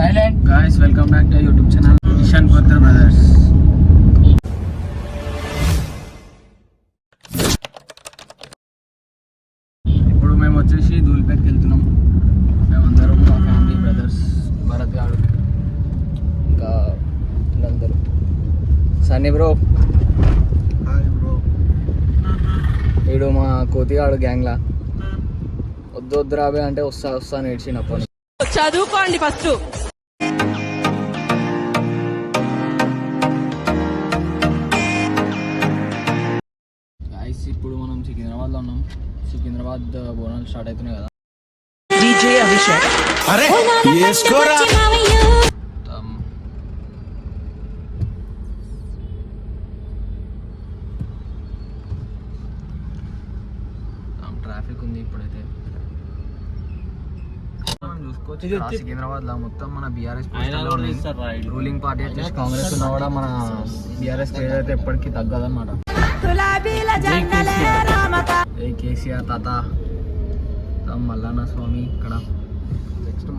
Silent guys, welcome back to YouTube channel Ishan Kothar brothers. ఇప్పుడు మేము వచ్చేసి ధూళిపేటకి వెళ్తున్నాం. మేమందరం మా ఫ్యామిలీ బ్రదర్స్, భరత్ గాడు ఇంకా వీళ్ళందరూ. Sunny bro, hi bro. వీడు మా కోతిగాడు గ్యాంగ్లా. వద్దు రాబే అంటే వస్తా నేర్చినప్పుడు. చదువుకోండి ఫస్ట్. ఇప్పుడు మనం సికింద్రాబాద్లో ఉన్నాం. సికింద్రాబాద్ బోనాలు స్టార్ట్ అవుతున్నాయి కదా. డీజే అభిషేక్ ట్రాఫిక్ ఉంది ఇప్పుడైతే. చూసుకోవచ్చు సికింద్రాబాద్ లో మొత్తం మన బీఆర్ఎస్ రూలింగ్ పార్టీ వచ్చేసి కాంగ్రెస్ ఉన్నా కూడా మన బీఆర్ఎస్ పేరు అయితే ఎప్పటికీ తగ్గదన్నమాట. ఏ కేసీఆర్ తాత మల్లన్న స్వామి ఇక్కడ. నెక్స్ట్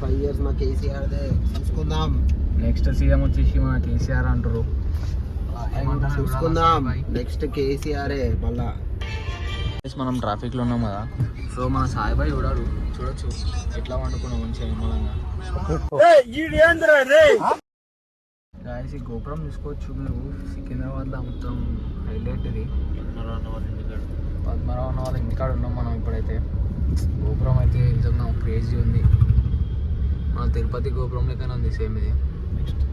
5 years మా కేసీఆర్ చూసుకుందాం. నెక్స్ట్ సీఎం వచ్చేసి మన కేసీఆర్ అంటారు. చూసుకుందాం. నెక్స్ట్ కేసీఆర్ మళ్ళా. మనం ట్రాఫిక్ లో ఉన్నాం కదా, సో మన సాయిబాయి చూడొచ్చు ఎట్లా వండుకున్నాం మంచిగా నిమ్మలంగా. గాయస్, ఈ గోపురం చూసుకోవచ్చు మీరు. సికింద్రాబాద్ లో మొత్తం హైలైట్ ఇది. పద్మరావు అన్న వాళ్ళ ఇంటికాడ ఉన్నాం మనం ఇప్పుడైతే. గోపురం అయితే నిజంగా క్రేజీ ఉంది. మన తిరుపతి గోపురం లెక్కనే ఉంది సేమ్ ఇది. నెక్స్ట్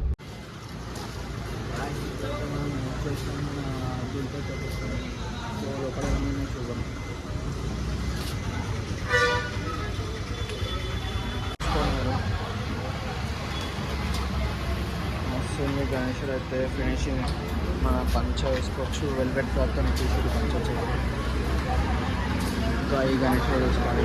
చూద్దాం. గణేశుడు అయితే ఫినిషింగ్. మన పంచ వేసుకోవచ్చు, వెల్వెట్ క్లాత్తో తీసి పంచ వచ్చేది. ఇంకా ఈ గణేశుడు వేసుకోవాలి.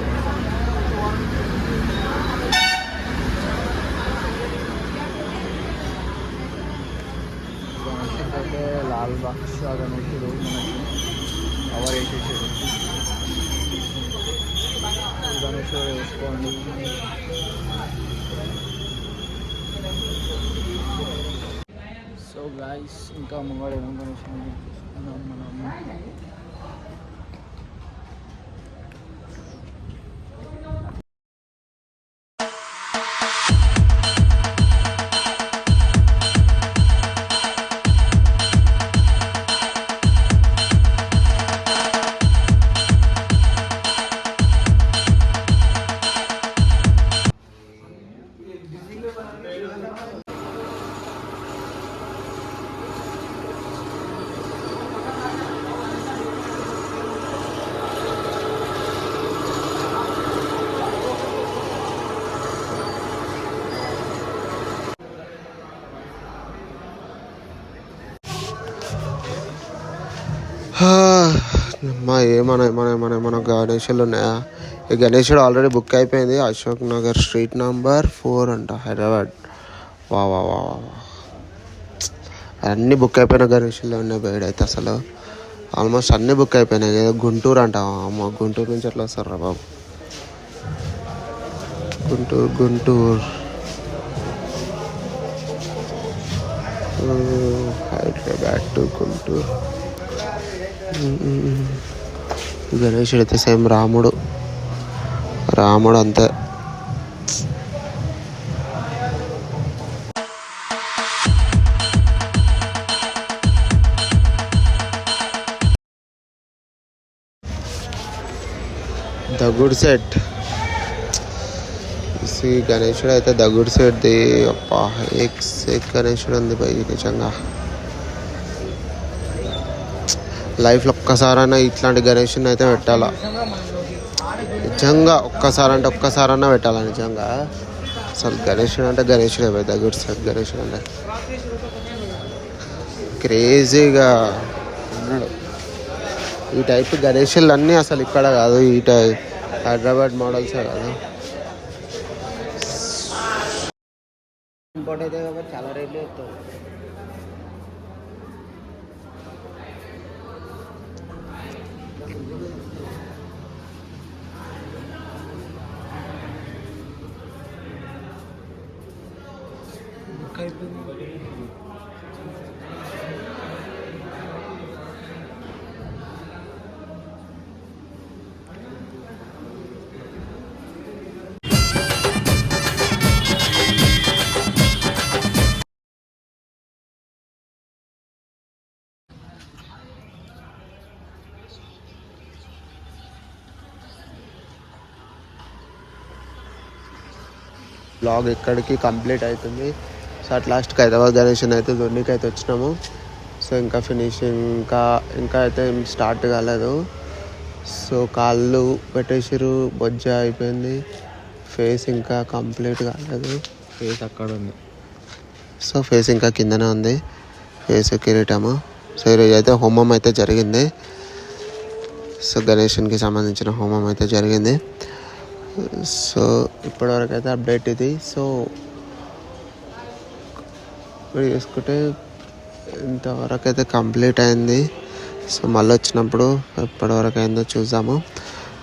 గణేశుడు అయితే లాల్ బాక్షా గణేశుడు మనకి కవర్ వేసేసాడు. గణేశుడు వేసుకోండి. సో గాయస్, ఇంకా ముంగడు ఏమో గణేశుడు చూసుకున్నాం మనం. మన గణేషులు ఉన్నాయా? ఈ గణేషుడు ఆల్రెడీ బుక్ అయిపోయింది. అశోక్ నగర్ స్ట్రీట్ నంబర్ 4 అంట, హైదరాబాద్. వా వా వా వా అన్నీ బుక్ అయిపోయిన గణేషులు ఉన్నాయి. బయట అయితే అసలు ఆల్మోస్ట్ అన్నీ బుక్ అయిపోయినాయి. ఏదో గుంటూరు అంట. అమ్మ, గుంటూరు నుంచి ఎట్లా వస్తారా బాబు? గుంటూరు హైదరాబాద్ టు గుంటూరు. గణేశుడు అయితే సేమ్ రాముడు అంతే. The good set. గణేశుడు అయితే ద గుడ్ సెట్ది. అప్పా, గణేశుడు ఉంది బై. నిజంగా లైఫ్లో ఒక్కసారైనా ఇట్లాంటి గణేషుని అయితే పెట్టాలా. నిజంగా ఒక్కసారన్నా పెట్టాలా నిజంగా. అసలు గణేషుడు అంటే గణేషుడే బై. ద గుడ్ సెట్ గణేషుడు అంటే క్రేజీగా ఉన్నాడు. ఈ టైప్ గణేషులు అన్నీ అసలు ఇక్కడ కాదు, హైదరాబాద్ మోడల్సే కాదు. ఇంపోర్ట్ అయితే చాలా రేట్లు చెప్తావు. బ్లాగ్ ఇక్కడికి కంప్లీట్ అవుతుంది. సో అట్ లాస్ట్కి హైదరాబాద్ గణేషన్ అయితే దొన్నికి అయితే వచ్చినాము. సో ఇంకా ఫినిషింగ్ ఇంకా అయితే ఏం స్టార్ట్ కాలేదు. సో కాళ్ళు పెట్టేసిరు, బొజ్జ అయిపోయింది, ఫేస్ ఇంకా కంప్లీట్ కాలేదు. ఫేస్ అక్కడ ఉంది. సో ఫేస్ ఇంకా కిందనే ఉంది, ఫేస్ కిరీటము. సో ఈరోజు అయితే హోమం అయితే జరిగింది. సో గణేషన్కి సంబంధించిన హోమం అయితే జరిగింది. సో ఇప్పటివరకు అయితే అప్డేట్ ఇది. సో ఇప్పుడు చూసుకుంటే ఇంతవరకు అయితే కంప్లీట్ అయింది. సో మళ్ళీ వచ్చినప్పుడు ఎప్పటివరకు అయిందో చూద్దాము.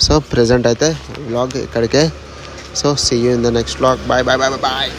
సో ప్రెజెంట్ అయితే వ్లాగ్ ఇక్కడికే. So see you in the next vlog. Bye bye bye bye.